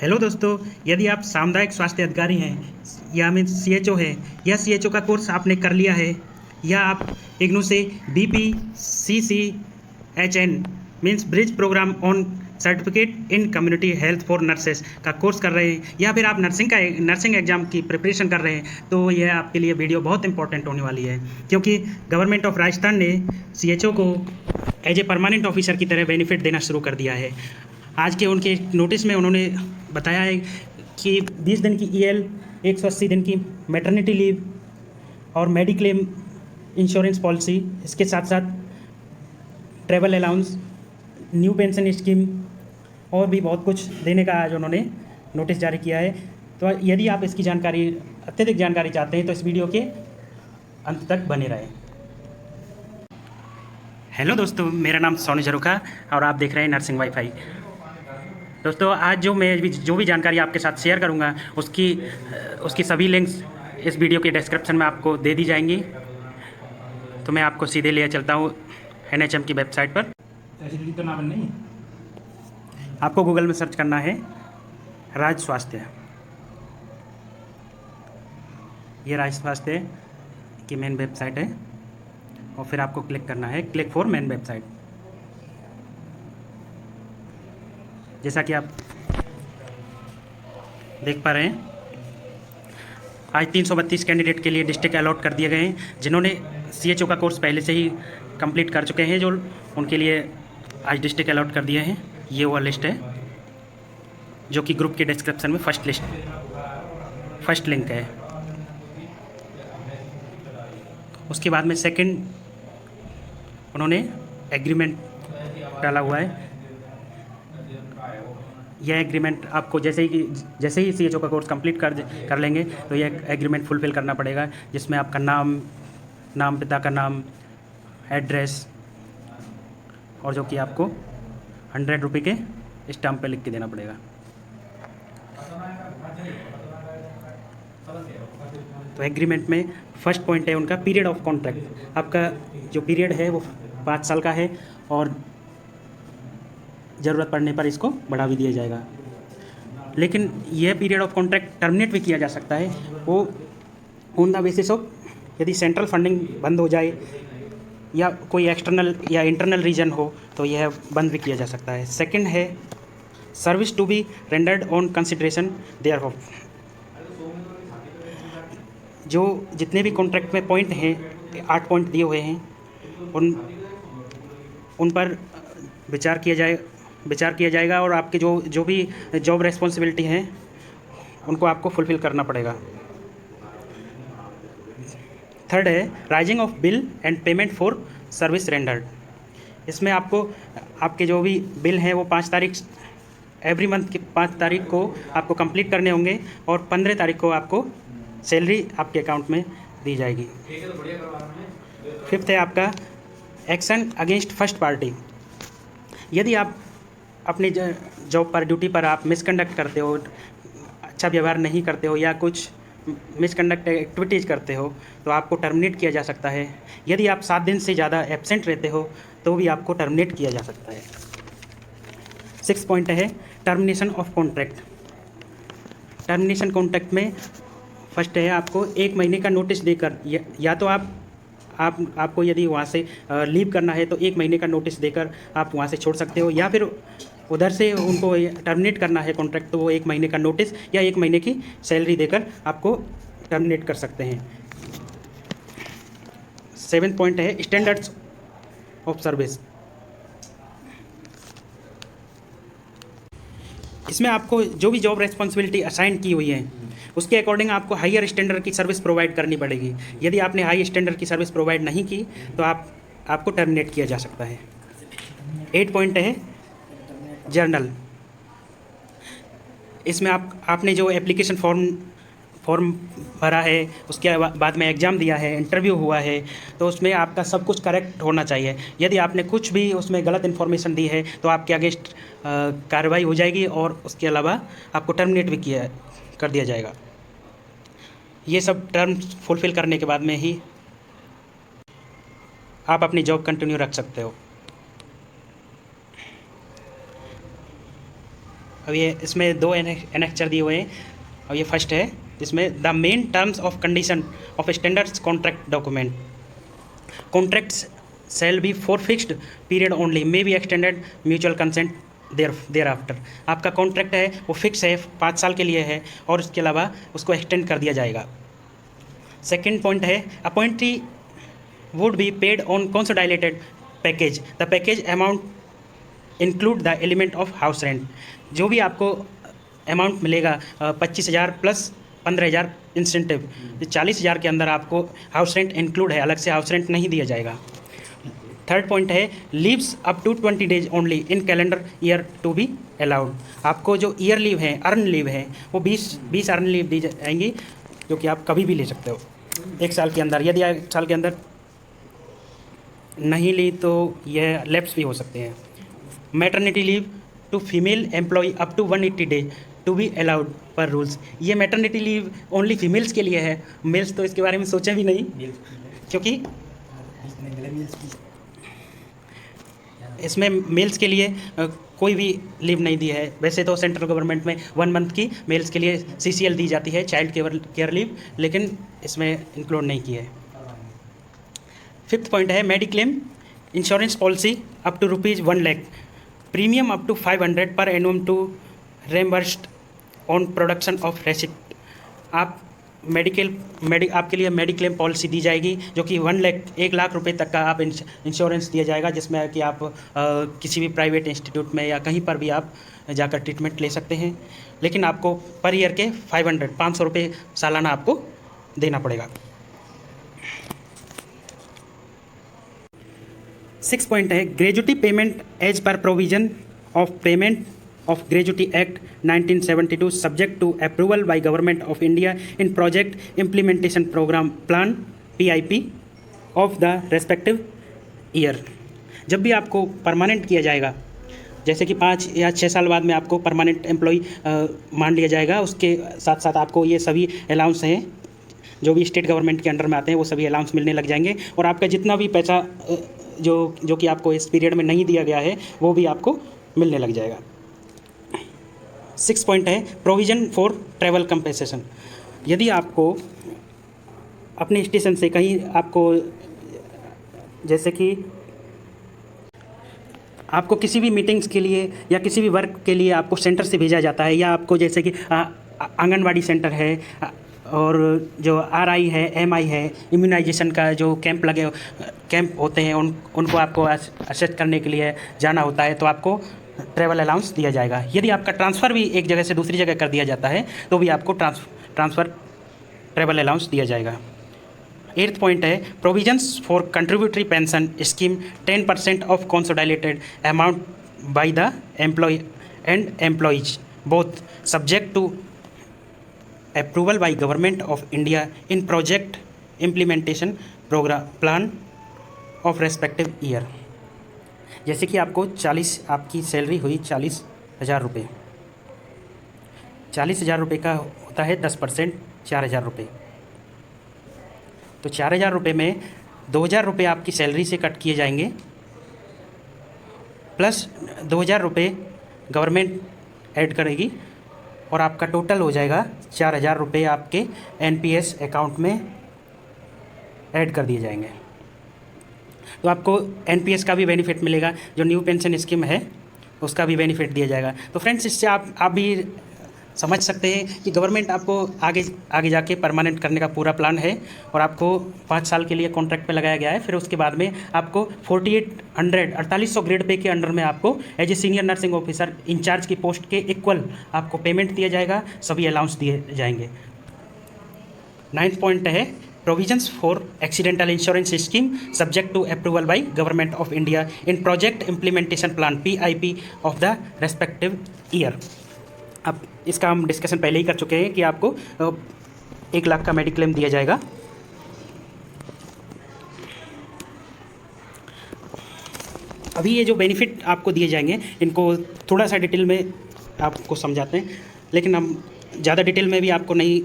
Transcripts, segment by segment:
Hello दोस्तों, यदि आप सामुदायिक स्वास्थ्य अधिकारी हैं या मीन सीएचओ है या सीएचओ का कोर्स आपने कर लिया है या आप इग्नू से BPCCHN means bridge program on certificate in community health for nurses का कोर्स कर रहे हैं या फिर आप नर्सिंग एग्जाम की प्रिपरेशन कर रहे हैं, तो यह आपके लिए वीडियो बहुत इंपॉर्टेंट होने वाली है, क्योंकि गवर्नमेंट ऑफ राजस्थान ने सीएचओ को एज ए परमानेंट ऑफिसर की तरह बेनिफिट देना शुरू कर दिया है। आज के उनके नोटिस में उन्होंने बताया है कि 20 दिन की EL, 180 दिन की मैटरनिटी लीव और मेडिक्लेम इंश्योरेंस पॉलिसी, इसके साथ साथ travel allowance, new pension scheme और भी बहुत कुछ देने का आज उन्होंने नोटिस जारी किया है। तो यदि आप इसकी जानकारी, अत्यधिक जानकारी चाहते हैं तो इस वीडियो के अंत तक बने रहें। हेलो दोस्तों, मेरा नाम सोनू झरोखा और आप देख रहे हैं नर्सिंग वाईफाई। दोस्तों, आज जो भी जानकारी आपके साथ शेयर करूंगा उसकी सभी लिंक्स इस वीडियो के डिस्क्रिप्शन में आपको दे दी जाएंगी। तो मैं आपको सीधे ले चलता हूं NHM की वेबसाइट पर। तो ना नहीं, आपको गूगल में सर्च करना है राज्य स्वास्थ्य। ये राज्य स्वास्थ्य की मेन वेबसाइट है और फिर आपको क्लिक करना है क्लिक फॉर मेन वेबसाइट। जैसा कि आप देख पा रहे हैं, आज 332 कैंडिडेट के लिए डिस्ट्रिक्ट अलॉट कर दिए गए हैं, जिन्होंने CHO का कोर्स पहले से ही कंप्लीट कर चुके हैं, जो उनके लिए आज डिस्ट्रिक्ट अलॉट कर दिए हैं। ये वो लिस्ट है जो कि ग्रुप के डिस्क्रिप्शन में फर्स्ट लिंक है। उसके बाद में सेकंड उन्होंने एग्रीमेंट डाला हुआ है। यह एग्रीमेंट आपको जैसे ही CHO का कोर्स कंप्लीट कर लेंगे तो यह एग्रीमेंट फुलफ़िल करना पड़ेगा, जिसमें आपका नाम पिता का नाम, एड्रेस और जो कि आपको 100 रुपये के स्टाम्प पे लिख के देना पड़ेगा। तो एग्रीमेंट में फर्स्ट पॉइंट है उनका पीरियड ऑफ कॉन्ट्रैक्ट। आपका जो पीरियड है वो 5 साल का है और ज़रूरत पड़ने पर इसको बढ़ा भी दिया जाएगा। लेकिन यह पीरियड ऑफ कॉन्ट्रैक्ट टर्मिनेट भी किया जा सकता है, वो ऑन द बेसिस ऑफ यदि सेंट्रल फंडिंग बंद हो जाए या कोई एक्सटर्नल या इंटरनल रीजन हो तो यह बंद भी किया जा सकता है। सेकंड है service to be rendered on consideration thereof. जो जितने भी कॉन्ट्रैक्ट में पॉइंट हैं, 8 पॉइंट दिए हुए हैं, उन पर विचार किया जाएगा और आपके जो भी जॉब रेस्पॉन्सिबिलिटी हैं उनको आपको फुलफ़िल करना पड़ेगा। थर्ड है rising of bill and payment for service rendered. इसमें आपको आपके जो भी बिल हैं वो 5 तारीख एवरी मंथ की 5 तारीख को आपको कंप्लीट करने होंगे और 15 तारीख को आपको सैलरी आपके अकाउंट में दी जाएगी। फिफ्थ है आपका एक्शन अगेंस्ट फर्स्ट पार्टी। यदि आप अपने जॉब पर, ड्यूटी पर आप मिसकंडक्ट करते हो, अच्छा व्यवहार नहीं करते हो या कुछ मिसकंडक्ट एक्टिविटीज़ करते हो तो आपको टर्मिनेट किया जा सकता है। यदि आप 7 दिन से ज़्यादा एब्सेंट रहते हो तो भी आपको टर्मिनेट किया जा सकता है। 6 पॉइंट है termination of contract. Termination contract में फर्स्ट है आपको 1 महीने का नोटिस देकर, या तो आपको यदि वहाँ से लीव करना है तो 1 महीने का नोटिस देकर आप वहाँ से छोड़ सकते हो, या फिर उधर से उनको टर्मिनेट करना है कॉन्ट्रैक्ट तो वो 1 महीने का नोटिस या 1 महीने की सैलरी देकर आपको टर्मिनेट कर सकते हैं। 7 पॉइंट है स्टैंडर्ड्स ऑफ सर्विस। इसमें आपको जो भी जॉब रेस्पॉन्सिबिलिटी असाइन की हुई है उसके अकॉर्डिंग आपको हायर स्टैंडर्ड की सर्विस प्रोवाइड करनी पड़ेगी। यदि आपने हाई स्टैंडर्ड की सर्विस प्रोवाइड नहीं की तो आपको टर्मिनेट किया जा सकता है। 8 पॉइंट है जर्नल। इसमें आपने जो एप्लीकेशन फॉर्म भरा है, उसके बाद में एग्ज़ाम दिया है, इंटरव्यू हुआ है, तो उसमें आपका सब कुछ करेक्ट होना चाहिए। यदि आपने कुछ भी उसमें गलत इन्फॉर्मेशन दी है तो आपके अगेंस्ट कार्रवाई हो जाएगी और उसके अलावा आपको टर्मिनेट भी कर दिया जाएगा। ये सब टर्म्स फुलफ़िल करने के बाद में ही आप अपनी जॉब कंटिन्यू रख सकते हो। अब ये इसमें दो एनेक्चर दिए हुए हैं। और ये फर्स्ट है, इसमें the main terms of condition of standards contract document. Contracts shall be for fixed period only, may be extended mutual consent thereafter। आपका कॉन्ट्रैक्ट है वो फिक्स है, 5 साल के लिए है, और उसके अलावा उसको एक्सटेंड कर दिया जाएगा। सेकेंड पॉइंट है, appointee would be paid on consolidated package, the package amount include the element of house rent. जो भी आपको अमाउंट मिलेगा 25,000 प्लस 15,000 इंसेंटिव, 40,000 के अंदर आपको हाउस रेंट इंक्लूड है, अलग से हाउस रेंट नहीं दिया जाएगा। थर्ड पॉइंट है, leaves up to 20 days only in calendar year to be allowed. आपको जो ईयर लीव है, अर्न लीव है, वो 20 अर्न लीव दी जाएंगी, जो कि आप कभी भी ले सकते हो 1 साल के अंदर। यदि 1 साल के अंदर नहीं ली तो यह लैप्स भी हो सकते हैं। Maternity leave to female employ up to 180 days to be allowed per rules. ये मैटरनिटी लीव ओनली फीमेल्स के लिए है, मेल्स तो इसके बारे में सोचे भी नहीं, क्योंकि इसमें मेल्स के लिए कोई भी लीव नहीं दी है। वैसे तो सेंट्रल गवर्नमेंट में 1 मंथ की मेल्स के लिए CCL दी जाती है, चाइल्ड केयर लीव, लेकिन इसमें इंक्लूड नहीं की है। फिफ्थ पॉइंट है, mediclaim insurance policy up to ₹1 lakh, premium up to 500 per annum to reimbursed on production of receipt. आप आपके लिए मेडिक्लेम पॉलिसी दी जाएगी, जो कि 1 लाख रुपए तक का आप इंश्योरेंस दिया जाएगा, जिसमें कि आप किसी भी प्राइवेट इंस्टीट्यूट में या कहीं पर भी आप जाकर ट्रीटमेंट ले सकते हैं। लेकिन आपको पर ईयर के 500 रुपये सालाना आपको देना पड़ेगा। 6 पॉइंट है, gratuity payment as per provision of payment of Gratuity Act 1972 subject to approval by Government of India in Project Implementation Program Plan PIP of the respective year। जब भी आपको परमानेंट किया जाएगा, जैसे कि 5 या 6 साल बाद में आपको परमानेंट एम्प्लॉय मान लिया जाएगा, उसके साथ साथ आपको ये सभी अलाउंस हैं जो भी स्टेट गवर्नमेंट के अंडर में आते हैं, वो सभी अलाउंस मिलने लग जाएंगे, और आपका जितना भी पैसा जो कि आपको इस पीरियड में नहीं दिया गया है वो भी आपको मिलने लग जाएगा। 6 पॉइंट है, प्रोविज़न फॉर ट्रैवल कंपेंसेशन। यदि आपको अपने स्टेशन से कहीं आपको, जैसे कि आपको किसी भी मीटिंग्स के लिए या किसी भी वर्क के लिए आपको सेंटर से भेजा जाता है, या आपको जैसे कि आंगनवाड़ी सेंटर है और जो RI है, MI है, इम्यूनाइजेशन का जो कैंप होते हैं, उनको आपको असिस्ट करने के लिए जाना होता है, तो आपको ट्रैवल अलाउंस दिया जाएगा। यदि आपका ट्रांसफ़र भी एक जगह से दूसरी जगह कर दिया जाता है तो भी आपको ट्रांसफ़र ट्रैवल अलाउंस दिया जाएगा। 8th पॉइंट है, provisions for contributory pension scheme 10% of consolidated amount by the employ and employs both subject to approval by government of India in project implementation program plan of respective year. जैसे कि आपकी salary हुई 40,000 रुपये, 40,000 रुपये का होता है 10%, 4,000 रुपये। तो 4,000 रुपये में 2,000 रुपये आपकी सैलरी से कट किए जाएंगे, प्लस 2,000 रुपये गवर्नमेंट ऐड करेगी, और आपका टोटल हो जाएगा 4,000 रुपये आपके NPS अकाउंट में ऐड कर दिए जाएंगे। तो आपको NPS का भी बेनिफिट मिलेगा, जो न्यू पेंशन स्कीम है उसका भी बेनिफिट दिया जाएगा। तो फ्रेंड्स, इससे आप भी समझ सकते हैं कि गवर्नमेंट आपको आगे जाके परमानेंट करने का पूरा प्लान है, और आपको 5 साल के लिए कॉन्ट्रैक्ट पे लगाया गया है। फिर उसके बाद में आपको 4800 ग्रेड पे के अंडर में आपको as a senior nursing officer incharge की पोस्ट के इक्वल आपको पेमेंट दिया जाएगा, सभी अलाउंस दिए जाएंगे। 9th पॉइंट है, provisions for accidental insurance scheme subject to approval by government of India in project implementation plan PIP of the respective year. अब इसका हम डिस्कशन पहले ही कर चुके हैं कि आपको 1 लाख का मेडिक्लेम दिया जाएगा। अभी ये जो बेनिफिट आपको दिए जाएंगे, इनको थोड़ा सा डिटेल में आपको समझाते हैं, लेकिन हम ज़्यादा डिटेल में भी आपको नहीं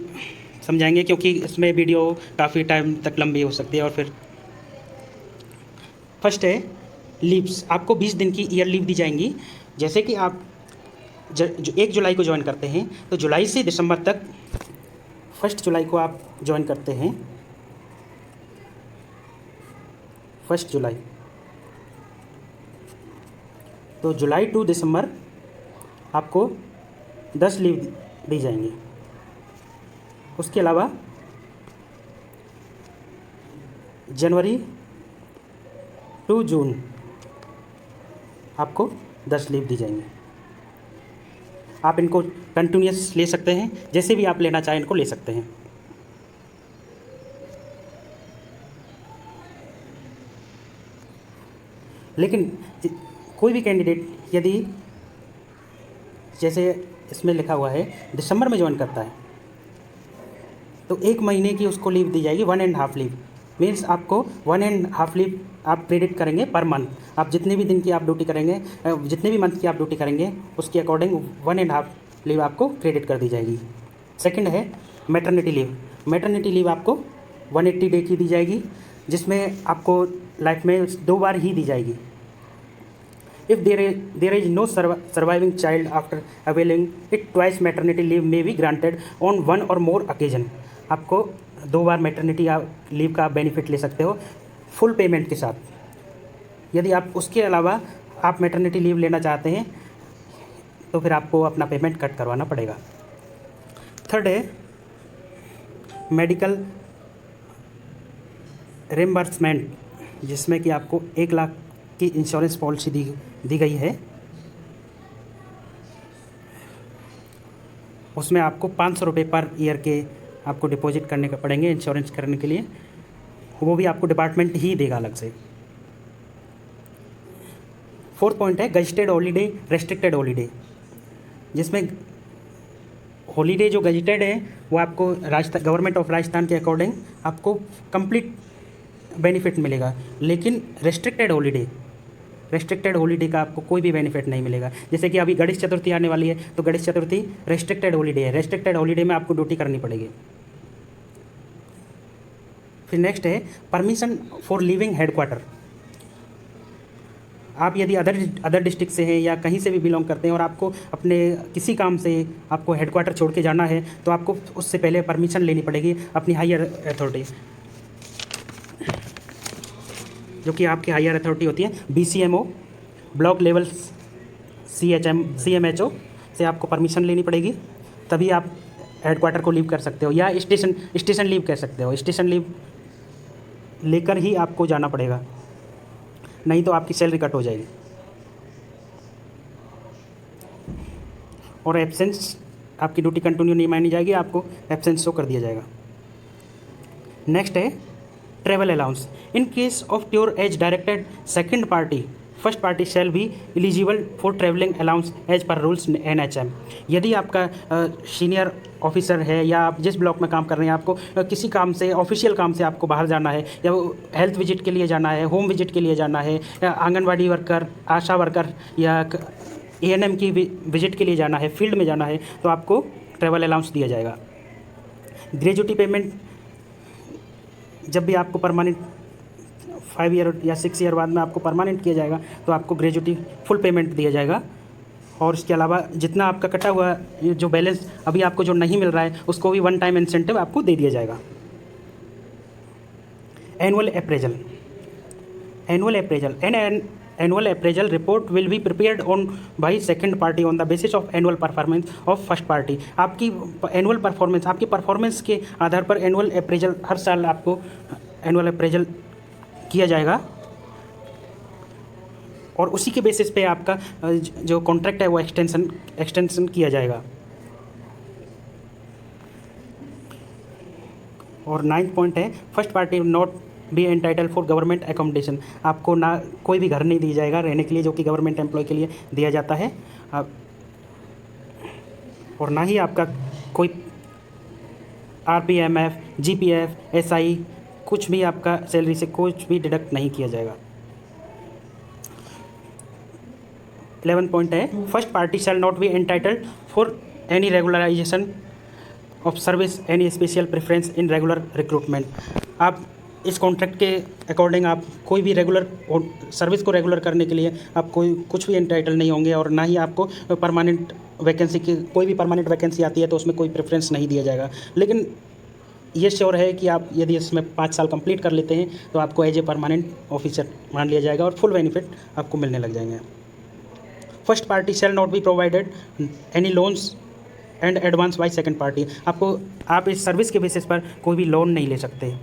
समझाएंगे, क्योंकि इसमें वीडियो काफ़ी टाइम तक लंबी हो सकती है। और फिर फर्स्ट है लीव्स, आपको 20 दिन की ईयर लीव दी जाएंगी। जैसे कि आप जो 1 जुलाई को ज्वाइन करते हैं तो जुलाई से दिसंबर तक 1 जुलाई को आप ज्वाइन करते हैं, 1 जुलाई, तो जुलाई टू दिसंबर आपको 10 लीव दी जाएंगी। उसके अलावा जनवरी टू जून आपको 10 लीव दी जाएंगी। आप इनको कंटिन्यूस ले सकते हैं, जैसे भी आप लेना चाहें इनको ले सकते हैं। लेकिन कोई भी कैंडिडेट यदि जैसे इसमें लिखा हुआ है दिसंबर में ज्वाइन करता है तो 1 महीने की उसको लीव दी जाएगी, 1.5 लीव। मीन्स आपको 1.5 लीव आप क्रेडिट करेंगे पर मंथ। आप जितने भी दिन की आप ड्यूटी करेंगे, जितने भी मंथ की आप ड्यूटी करेंगे उसके अकॉर्डिंग 1.5 लीव आपको क्रेडिट कर दी जाएगी। सेकंड है मैटरनिटी लीव। मैटरनिटी लीव आपको 180 डे की दी जाएगी, जिसमें आपको लाइफ में 2 बार ही दी जाएगी। If there is no surviving child after availing it twice maternity leave may be granted on 1 और मोर ओकेजन। आपको 2 बार मैटरनिटी लीव का बेनिफिट ले सकते हो फुल पेमेंट के साथ। यदि आप उसके अलावा आप मैटरनिटी लीव लेना चाहते हैं तो फिर आपको अपना पेमेंट कट करवाना पड़ेगा। थर्ड है मेडिकल रिम्बर्समेंट, जिसमें कि आपको 1 लाख की इंश्योरेंस पॉलिसी दी गई है। उसमें आपको 500 रुपये पर ईयर के आपको डिपॉजिट करने का पड़ेंगे इंश्योरेंस करने के लिए, वो भी आपको डिपार्टमेंट ही देगा अलग से। 4th पॉइंट है गजेटेड हॉलीडे, रेस्ट्रिक्टेड हॉलीडे, जिसमें हॉलीडे जो गजेटेड है वो आपको गवर्नमेंट ऑफ राजस्थान के अकॉर्डिंग आपको कंप्लीट बेनिफिट मिलेगा। लेकिन रेस्ट्रिक्टेड हॉलीडे का आपको कोई भी बेनिफिट नहीं मिलेगा। जैसे कि अभी गणेश चतुर्थी आने वाली है तो गणेश चतुर्थी रेस्ट्रिक्टेड हॉलीडे है, रेस्ट्रिक्टेड हॉलीडे में आपको ड्यूटी करनी पड़ेगी। फिर नेक्स्ट है परमिशन फॉर लीविंग हेडक्वार्टर। आप यदि अदर डिस्ट्रिक्ट से हैं या कहीं से भी बिलोंग करते हैं और आपको अपने किसी काम से आपको हेडक्वार्टर छोड़ के जाना है तो आपको उससे पहले परमिशन लेनी पड़ेगी अपनी हायर अथॉरिटी, जो कि आपकी हायर अथॉरिटी होती है BCMO, ब्लॉक लेवल CMHO से आपको परमिशन लेनी पड़ेगी, तभी आप हेडक्वार्टर को लीव कर सकते हो, या स्टेशन लीव कह सकते हो। स्टेशन लीव लेकर ही आपको जाना पड़ेगा, नहीं तो आपकी सैलरी कट हो जाएगी। और एब्सेंस, आपकी ड्यूटी कंटिन्यू नहीं मानी जाएगी, आपको एब्सेंस शो कर दिया जाएगा। नेक्स्ट है travel allowance. In case of tour as directed second party, first party shall be eligible for travelling allowance as per rules NHM। यदि आपका सीनियर ऑफिसर है या आप जिस ब्लॉक में काम कर रहे हैं, आपको किसी काम से, ऑफिशियल काम से आपको बाहर जाना है, या हेल्थ विजिट के लिए जाना है, होम विजिट के लिए जाना है, या आंगनवाड़ी वर्कर, आशा वर्कर या ANM की विजिट के लिए जाना है, फील्ड में जाना है, तो आपको ट्रैवल अलाउंस दिया जाएगा। ग्रेजुटी पेमेंट जब भी आपको परमानेंट 5 ईयर या 6 ईयर बाद में आपको परमानेंट किया जाएगा तो आपको ग्रेजुटी फुल पेमेंट दिया जाएगा। और इसके अलावा जितना आपका कटा हुआ जो बैलेंस अभी आपको जो नहीं मिल रहा है उसको भी 1 टाइम इंसेंटिव आपको दे दिया जाएगा। Annual appraisal annual appraisal report will be prepared on by second party on the basis of annual performance of first party। आपकी एनुअल परफॉर्मेंस, आपकी परफॉर्मेंस के आधार पर एनुअल अप्रेजल, हर साल आपको एनुअल अप्रेजल किया जाएगा और उसी के बेसिस पे आपका जो कॉन्ट्रैक्ट है वो एक्सटेंशन किया जाएगा। और 9th पॉइंट है first party not be entitle for government accommodation. आपको ना कोई भी घर नहीं दिया जाएगा रहने के लिए जो कि गवर्नमेंट एम्प्लॉय के लिए दिया जाता है, और ना ही आपका कोई RPMF, GPF, SI कुछ भी आपका सैलरी से कुछ भी डिडक्ट नहीं किया जाएगा। 11 पॉइंट है first party shall not be entitled for any regularization of service, any special preference in regular recruitment. आप इस कॉन्ट्रैक्ट के अकॉर्डिंग आप कोई भी रेगुलर सर्विस को रेगुलर करने के लिए आप कोई कुछ भी एंटाइटल नहीं होंगे, और ना ही आपको परमानेंट वैकेंसी की कोई भी परमानेंट वैकेंसी आती है तो उसमें कोई प्रेफरेंस नहीं दिया जाएगा। लेकिन ये श्योर है कि आप यदि इसमें 5 साल कंप्लीट कर लेते हैं तो आपको एज ए परमानेंट ऑफिसर मान लिया जाएगा और फुल बेनिफिट आपको मिलने लग जाएंगे। First party shall not be provided any loans and advance bye second party. आप इस सर्विस के बेसिस पर कोई भी लोन नहीं ले सकते।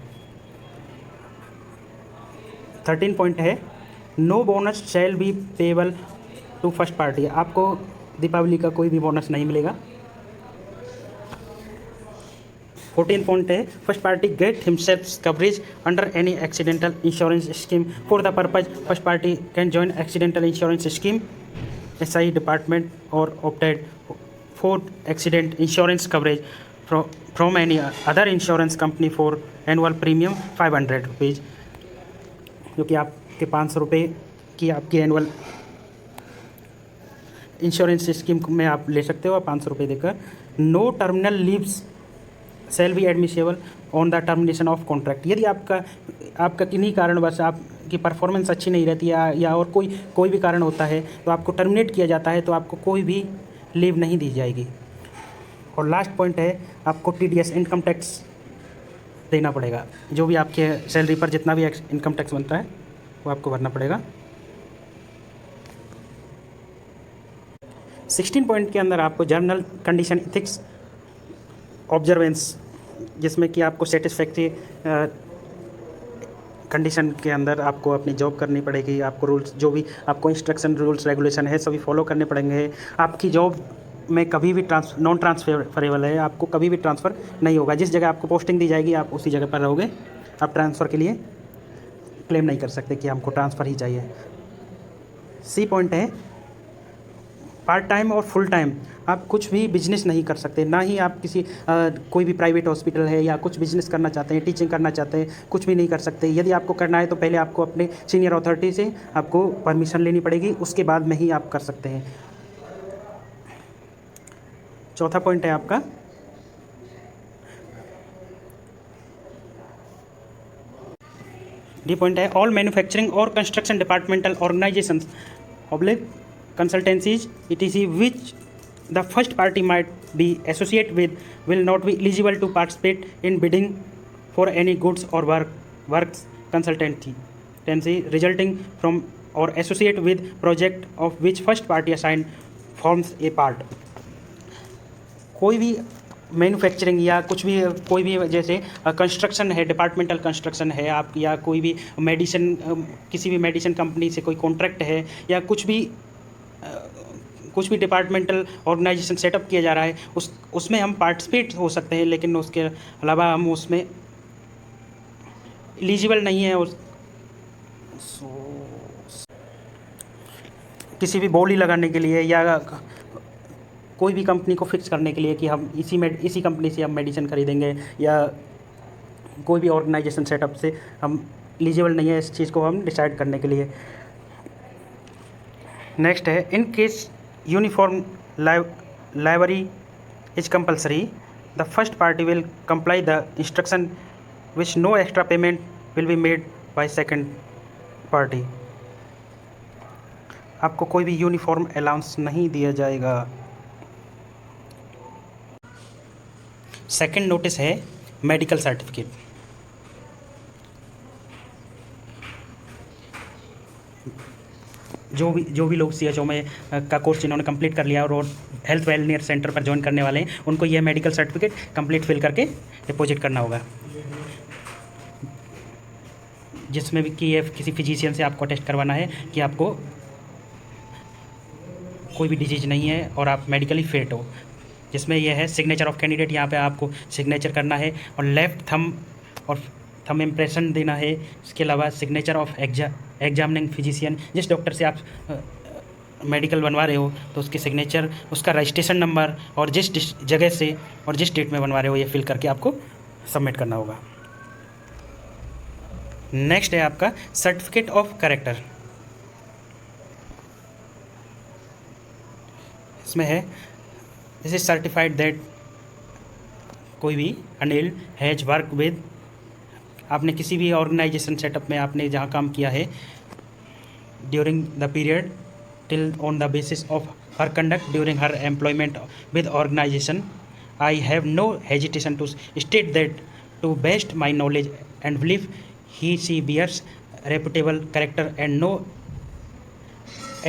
13 पॉइंट है, no bonus shall be payable to first party. आपको दीपावली का कोई भी बोनस नहीं मिलेगा। 14 पॉइंट है, first party get himself coverage under any accidental insurance scheme for the purpose first party can join accidental insurance scheme SI department और opted for accident insurance coverage from any other insurance company for annual premium 500 rupees, जो कि आपके 500 रुपये की आपकी annual insurance scheme में आप ले सकते हो 500 रुपये देकर। No terminal leaves shall be admissible on the termination of contract. यदि आपका किन्हीं कारणवश आपकी परफॉर्मेंस अच्छी नहीं रहती या और कोई भी कारण होता है तो आपको टर्मिनेट किया जाता है तो आपको कोई भी लीव नहीं दी जाएगी। और लास्ट पॉइंट है, आपको TDS इनकम टैक्स देना पड़ेगा। जो भी आपके सैलरी पर जितना भी इनकम टैक्स बनता है वो आपको भरना पड़ेगा। 16 पॉइंट के अंदर आपको जर्नल कंडीशन इथिक्स ऑब्जर्वेंस, जिसमें कि आपको सेटिस्फैक्ट्री कंडीशन के अंदर आपको अपनी जॉब करनी पड़ेगी। आपको रूल्स जो भी आपको इंस्ट्रक्शन रूल्स रेगुलेशन है सभी फॉलो करने पड़ेंगे। आपकी जॉब में कभी भी नॉन ट्रांसफरेबल है, आपको कभी भी ट्रांसफ़र नहीं होगा। जिस जगह आपको पोस्टिंग दी जाएगी आप उसी जगह पर रहोगे। आप ट्रांसफ़र के लिए क्लेम नहीं कर सकते कि हमको ट्रांसफ़र ही चाहिए। C पॉइंट है, पार्ट टाइम और फुल टाइम आप कुछ भी बिजनेस नहीं कर सकते, ना ही आप किसी कोई भी प्राइवेट हॉस्पिटल है या कुछ बिजनेस करना चाहते हैं, टीचिंग करना चाहते हैं, कुछ भी नहीं कर सकते। यदि आपको करना है तो पहले आपको अपने सीनियर अथॉरिटी से आपको परमिशन लेनी पड़ेगी, उसके बाद में ही आप कर सकते हैं। चौथा पॉइंट है आपका D पॉइंट है, ऑल मैन्युफैक्चरिंग और construction departmental organisations oblique consultancies etc which the first party might be associated with will not be eligible to participate in bidding for any goods or works consultancy resulting from or associate with project of which first party assigned forms a part। कोई भी manufacturing या कोई भी जैसे construction है, departmental construction है आप, या कोई भी मेडिसिन किसी भी मेडिसिन कंपनी से कोई कॉन्ट्रैक्ट है, या कुछ भी डिपार्टमेंटल ऑर्गेनाइजेशन सेटअप किया जा रहा है उसमें हम पार्टिसिपेट हो सकते हैं, लेकिन उसके अलावा हम उसमें एलिजिबल नहीं है। किसी भी बोली लगाने के लिए या कोई भी कंपनी को फिक्स करने के लिए कि हम इसी कंपनी से हम मेडिसिन खरीदेंगे, या कोई भी ऑर्गेनाइजेशन सेटअप से हम एलिजिबल नहीं है इस चीज़ को हम डिसाइड करने के लिए। नेक्स्ट है, in case uniform library is compulsory the first party will comply the instruction which no extra payment will be made by second party. आपको कोई भी यूनिफॉर्म अलाउंस नहीं दिया जाएगा। सेकंड नोटिस है मेडिकल सर्टिफिकेट। जो भी लोग CHO में का कोर्स जिन्होंने कंप्लीट कर लिया और हेल्थ वेलनेयर सेंटर पर ज्वाइन करने वाले हैं उनको यह मेडिकल सर्टिफिकेट कंप्लीट फिल करके डिपॉजिट करना होगा, जिसमें भी कि ये किसी फिजिशियन से आपको टेस्ट करवाना है कि आपको कोई भी डिजीज नहीं है और आप मेडिकली फिट हो। जिसमें यह है सिग्नेचर ऑफ कैंडिडेट, यहाँ पे आपको सिग्नेचर करना है और लेफ्ट थंब और थंब इम्प्रेशन देना है। इसके अलावा सिग्नेचर ऑफ एग्जामिनिंग फिजिशियन, जिस डॉक्टर से आप मेडिकल बनवा रहे हो तो उसकी सिग्नेचर, उसका रजिस्ट्रेशन नंबर और जिस जगह से और जिस डेट में बनवा रहे हो ये फिल करके आपको सबमिट करना होगा। नेक्स्ट है आपका सर्टिफिकेट ऑफ कैरेक्टर। इसमें है दिस इज सर्टिफाइड दैट कोई भी अनिल हैज वर्क विद आपने किसी भी ऑर्गेनाइजेशन सेटअप में आपने जहाँ काम किया है during the period till on the basis of her conduct during her employment with organization, I have no hesitation to state that to best my knowledge and belief she bears reputable character and no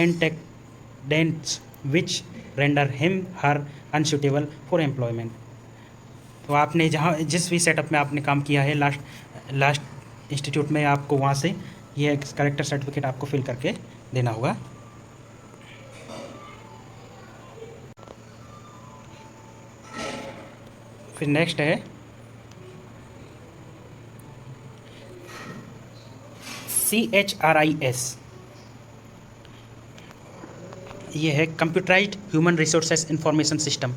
antecedents which render him her unsuitable for employment. तो आपने जहाँ जिस भी setup में आपने काम किया है लास्ट इंस्टीट्यूट में, आपको वहाँ से ये करेक्टर सर्टिफिकेट आपको फिल करके देना होगा। फिर नेक्स्ट है CHRIS। ये है computerized human resources information system.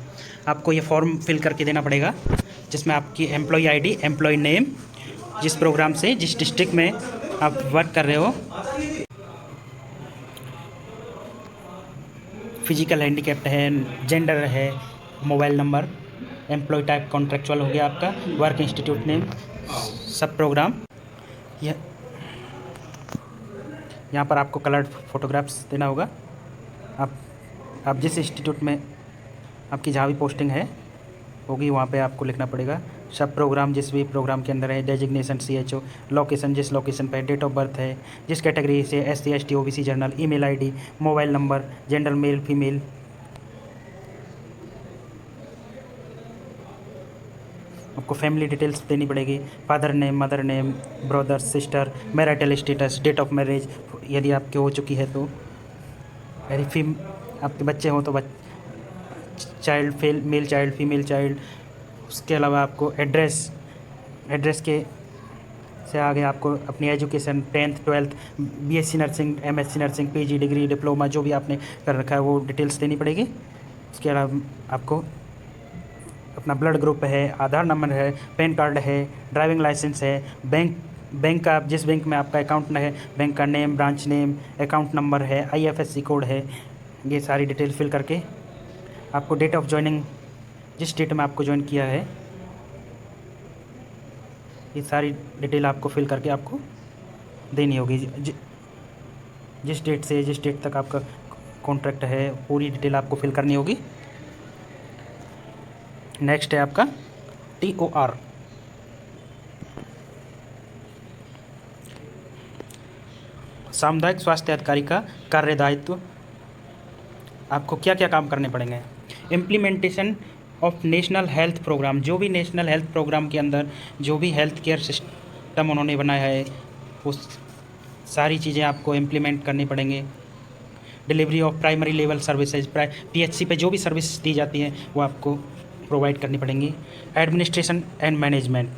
आपको ये फॉर्म फिल करके देना पड़ेगा जिसमें आपकी एम्प्लॉय आईडी, एम्प्लॉय नेम, जिस प्रोग्राम से जिस डिस्ट्रिक्ट में आप वर्क कर रहे हो, फिजिकल हैंडीकैप्ड है, जेंडर है, mobile number, employ type contractual हो गया आपका, वर्क इंस्टीट्यूट नेम, सब प्रोग्राम। यहाँ पर आपको कलर्ड फोटोग्राफ्स देना होगा। आप जिस इंस्टीट्यूट में आपकी जहाँ भी पोस्टिंग है होगी वहाँ पे आपको लिखना पड़ेगा। सब प्रोग्राम जिस भी प्रोग्राम के अंदर है, डेजिग्नेशन CHO, लोकेशन जिस लोकेशन पे, डेट ऑफ बर्थ है, जिस कैटेगरी से SC ST OBC general, email ID, mobile number, gender male female, आपको फैमिली डिटेल्स देनी पड़ेगी, father name, mother name, brother sister, marital status, date of marriage यदि आपके हो चुकी है तो, यदि आपके बच्चे हों तो child male child, female child. उसके अलावा आपको एड्रेस के से आगे आपको अपनी education 10th 12th BSc nursing, MSc nursing, PG degree, diploma जो भी आपने कर रखा है वो डिटेल्स देनी पड़ेगी। उसके अलावा आपको अपना ब्लड ग्रुप है, आधार नंबर है, पैन कार्ड है, ड्राइविंग लाइसेंस है, बैंक का जिस बैंक में आपका अकाउंट है बैंक का name, branch name, account number है, IFSC कोड है, ये सारी डिटेल फिल करके आपको डेट ऑफ ज्वाइनिंग, जिस डेट में आपको ज्वाइन किया है, ये सारी डिटेल आपको फिल करके आपको देनी होगी। जिस डेट से जिस डेट तक आपका कॉन्ट्रैक्ट है पूरी डिटेल आपको फिल करनी होगी। नेक्स्ट है आपका TOR। सामुदायिक स्वास्थ्य अधिकारी का कार्य दायित्व। आपको क्या क्या काम करने पड़ेंगे? Implementation of national health program, जो भी नेशनल हेल्थ प्रोग्राम के अंदर जो भी हेल्थ केयर सिस्टम उन्होंने बनाया है वो सारी चीज़ें आपको इम्प्लीमेंट करनी पड़ेंगी। Delivery of primary level services, PHC पे जो भी सर्विस दी जाती हैं वो आपको प्रोवाइड करनी पड़ेंगी। Administration and management.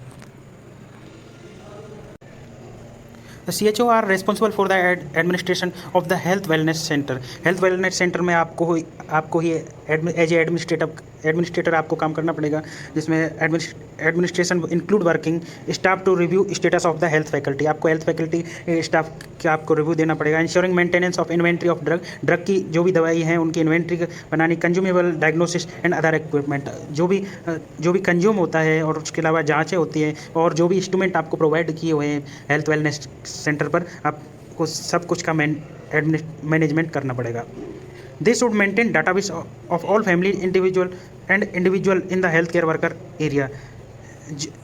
The CHO are responsible for the administration of the health wellness center। Health wellness centre में आपको ही एज एडमिनिस्ट्रेटर आपको काम करना पड़ेगा, जिसमें administration include working staff to review status of the health faculty. आपको health faculty staff का आपको रिव्यू देना पड़ेगा। Ensuring maintenance of inventory of drug की जो भी दवाई हैं उनकी इन्वेंट्री बनानी, consumable diagnosis and other equipment, जो भी कंज्यूम होता है और उसके अलावा जाँचें होती हैं और जो भी इंस्ट्रूमेंट आपको प्रोवाइड किए हुए हैं हेल्थ वेलनेस सेंटर पर, आपको सब कुछ का मैनेजमेंट करना पड़ेगा। They should maintain database of all family individual in the healthcare worker area।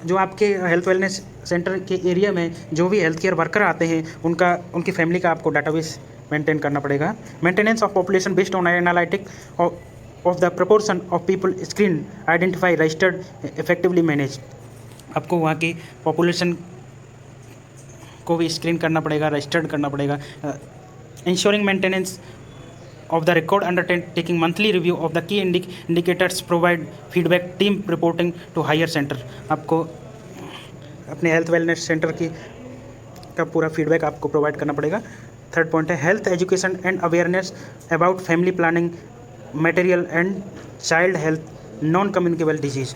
जो आपके हेल्थ वेलनेस सेंटर के एरिया में जो भी हेल्थ केयर वर्कर आते हैं उनकी फैमिली का आपको डाटाबेस मेंटेन करना पड़ेगा। Maintenance of population based on analytic of the proportion of people screen identify registered effectively manage. आपको वहाँ की पॉपुलेशन को भी स्क्रीन करना पड़ेगा, रजिस्टर्ड करना पड़ेगा। Ensuring maintenance of the record undertaking monthly review of the key indicators, provide feedback, team reporting to higher center। आपको अपने हेल्थ वेलनेस सेंटर का पूरा फीडबैक आपको प्रोवाइड करना पड़ेगा। थर्ड पॉइंट है health education and awareness about family planning material and child health non communicable disease.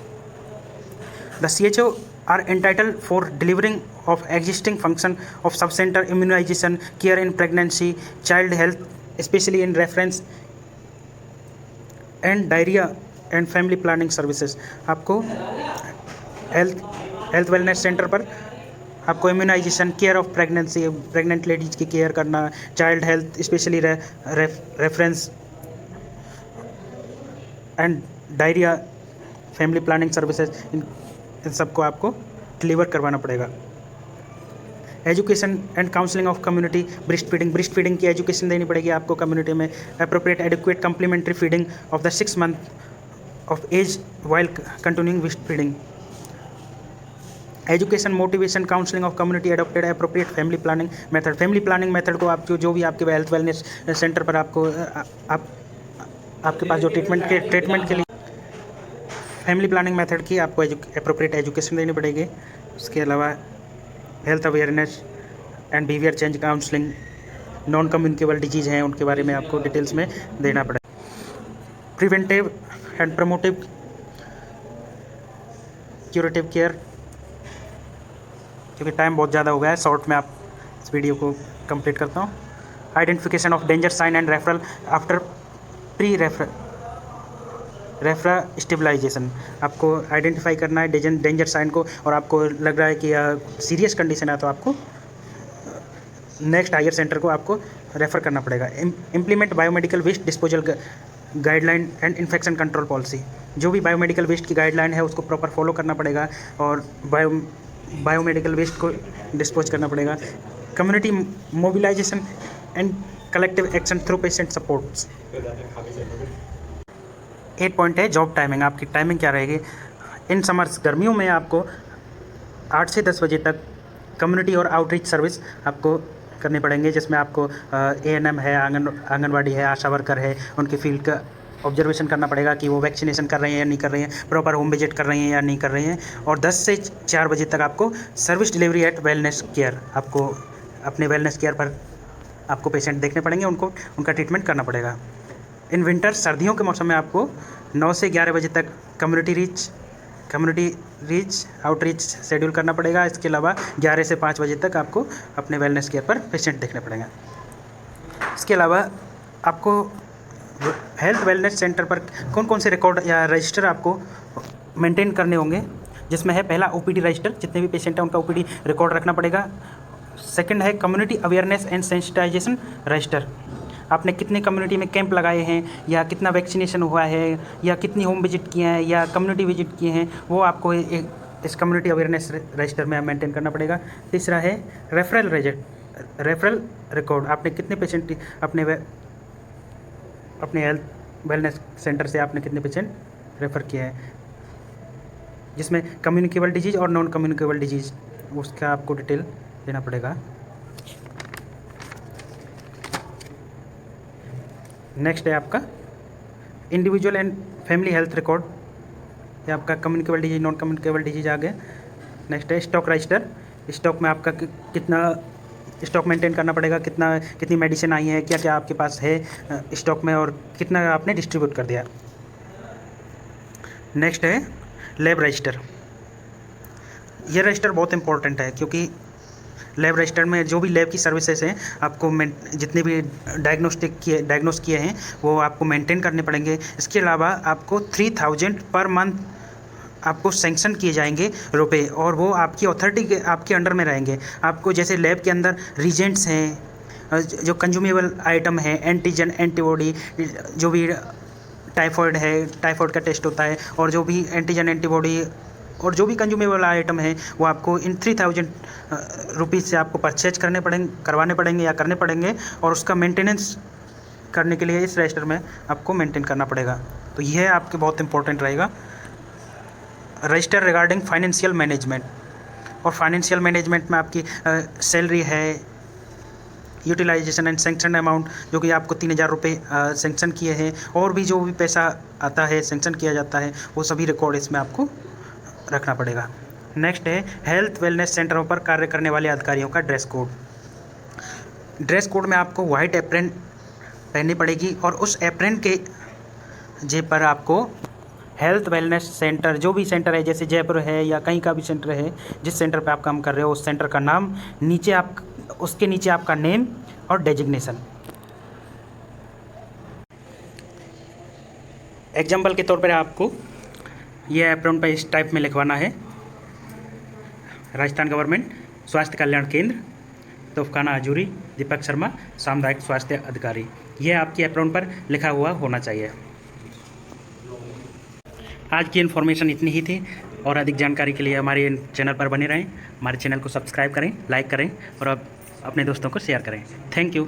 The CHO are entitled for delivering of existing function of sub-center immunization, care in pregnancy, child health, especially in reference and diarrhea and family planning services। आपको health wellness centre पर आपको immunisation, care of pregnancy, pregnant ladies की care करना, child health specially reference and diarrhoea, family planning services, इन सबको आपको deliver करवाना पड़ेगा। Education and counselling of community, breast feeding की एजुकेशन देनी पड़ेगी आपको कम्युनिटी में। Appropriate adequate complementary feeding of the 6 month of age while continuing breast feeding. Education, motivation, counselling of community, adopted appropriate family planning method. Family planning method को आप जो भी आपके हेल्थ वेलनेस सेंटर पर आपको आपके पास जो ट्रीटमेंट के लिए फैमिली प्लानिंग मेथड की आपको अप्रोप्रिएट एजुकेशन देनी पड़ेगी। उसके अलावा health awareness and behaviour change counselling, non communicable disease हैं उनके बारे में आपको डिटेल्स में देना पड़ेगा। Preventive and promotive curative care. क्योंकि टाइम बहुत ज़्यादा हो गया है, शॉर्ट में आप इस वीडियो को कंप्लीट करता हूँ। Identification of danger sign and referral after pre referral stabilisation. आपको आइडेंटिफाई करना है डेंजर साइन को, और आपको लग रहा है कि सीरियस कंडीशन है तो आपको नेक्स्ट हायर सेंटर को आपको रेफ़र करना पड़ेगा। Implement biomedical waste disposal guideline and infection control policy. जो भी बायोमेडिकल वेस्ट की गाइडलाइन है उसको प्रॉपर फॉलो करना पड़ेगा और बायोमेडिकल वेस्ट को डिस्पोज करना पड़ेगा। Community mobilization and collective action through patient supports. 8 point है जॉब टाइमिंग। आपकी टाइमिंग क्या रहेगी? इन समर्स, गर्मियों में आपको 8 से 10 बजे तक कम्युनिटी और आउटरीच सर्विस आपको करने पड़ेंगे, जिसमें आपको ANM है, आंगनवाड़ी है, आशा वर्कर है, उनकी फील्ड का ऑब्जर्वेशन करना पड़ेगा कि वो वैक्सीनेशन कर रहे हैं या नहीं कर रहे हैं, प्रॉपर होम विजिट कर रहे हैं या नहीं कर रहे हैं। और 10 से 4 बजे तक आपको service delivery at wellness care, आपको अपने वेलनेस केयर पर आपको पेशेंट देखने पड़ेंगे, उनको उनका ट्रीटमेंट करना पड़ेगा। इन विंटर, सर्दियों के मौसम में आपको 9 से 11 बजे तक कम्युनिटी रीच आउटरीच शेड्यूल करना पड़ेगा। इसके अलावा 11 से 5 बजे तक आपको अपने वेलनेस केयर पर पेशेंट देखने पड़ेंगे। इसके अलावा आपको हेल्थ वेलनेस सेंटर पर कौन कौन से रिकॉर्ड या रजिस्टर आपको मेंटेन करने होंगे, जिसमें है पहला OPD रजिस्टर, जितने भी पेशेंट हैं उनका OPD रिकॉर्ड रखना पड़ेगा। सेकंड है community awareness and sensitization register. आपने कितने कम्युनिटी में कैंप लगाए हैं, या कितना वैक्सीनेशन हुआ है, या कितनी होम विजिट किए हैं, या कम्युनिटी विजिट किए हैं, वो आपको इस कम्युनिटी अवेयरनेस रजिस्टर में मेंटेन करना पड़ेगा। तीसरा है रेफरल रिकॉर्ड। आपने कितने पेशेंट अपने हेल्थ वेलनेस सेंटर से आपने कितने पेशेंट रेफ़र किए हैं, जिसमें कम्युनिकेबल डिजीज़ और नॉन कम्युनिकेबल डिजीज़, उसका आपको डिटेल देना पड़ेगा। नेक्स्ट है आपका individual and family health record. ये आपका communicable disease, non communicable disease आ गया। नेक्स्ट है स्टॉक रजिस्टर। स्टॉक में आपका कितना स्टॉक मेंटेन करना पड़ेगा, कितनी मेडिसिन आई है, क्या क्या आपके पास है स्टॉक में, और कितना आपने डिस्ट्रीब्यूट कर दिया। नेक्स्ट है लैब रजिस्टर। ये रजिस्टर बहुत इंपॉर्टेंट है, क्योंकि लैब रजिस्टर में जो भी लैब की सर्विसेज हैं आपको जितने भी डायग्नोस किए हैं वो आपको मेंटेन करने पड़ेंगे। इसके अलावा आपको 3000 पर मंथ आपको सैंक्शन किए जाएंगे रुपए, और वो आपकी अथॉरिटी के आपके अंडर में रहेंगे। आपको जैसे लैब के अंदर रीजेंट्स हैं, जो कंज्यूमेबल आइटम है, एंटीजन, एंटीबॉडी, जो भी टाइफॉइड है, टाइफॉइड का टेस्ट होता है, और जो भी एंटीजन, एंटीबॉडी और जो भी कंज्यूमेबल आइटम है वो आपको इन 3000 रुपीज़ से आपको परचेज करवाने पड़ेंगे या करने पड़ेंगे, और उसका मेंटेनेंस करने के लिए इस रजिस्टर में आपको मेंटेन करना पड़ेगा। तो यह आपके बहुत इंपॉर्टेंट रहेगा। रजिस्टर रिगार्डिंग फाइनेंशियल मैनेजमेंट, और फाइनेंशियल मैनेजमेंट में आपकी सैलरी है, यूटिलाइजेशन एंड सेंक्शन अमाउंट, जो कि आपको 3000 रुपये सेंक्शन किए हैं, और भी जो भी पैसा आता है सेंक्शन किया जाता है, वो सभी रिकॉर्ड इसमें आपको रखना पड़ेगा। नेक्स्ट है हेल्थ वेलनेस सेंटरों पर कार्य करने वाले अधिकारियों का ड्रेस कोड। ड्रेस कोड में आपको वाइट एप्रन पहननी पड़ेगी, और उस एप्रन के जेब पर आपको हेल्थ वेलनेस सेंटर, जो भी सेंटर है, जैसे जयपुर है या कहीं का भी सेंटर है, जिस सेंटर पे आप काम कर रहे हो उस सेंटर का नाम, उसके नीचे आपका नेम और डेजिग्नेशन। एग्जाम्पल के तौर पर आपको ये एप्रन पर इस टाइप में लिखवाना है, राजस्थान गवर्नमेंट स्वास्थ्य कल्याण केंद्र, तोफखाना अजूरी, दीपक शर्मा, सामुदायिक स्वास्थ्य अधिकारी। यह आपके एप्रॉन पर लिखा हुआ होना चाहिए। आज की इन्फॉर्मेशन इतनी ही थी और अधिक जानकारी के लिए हमारे चैनल पर बने रहें। हमारे चैनल को सब्सक्राइब करें, लाइक करें और अपने दोस्तों को शेयर करें। Thank you.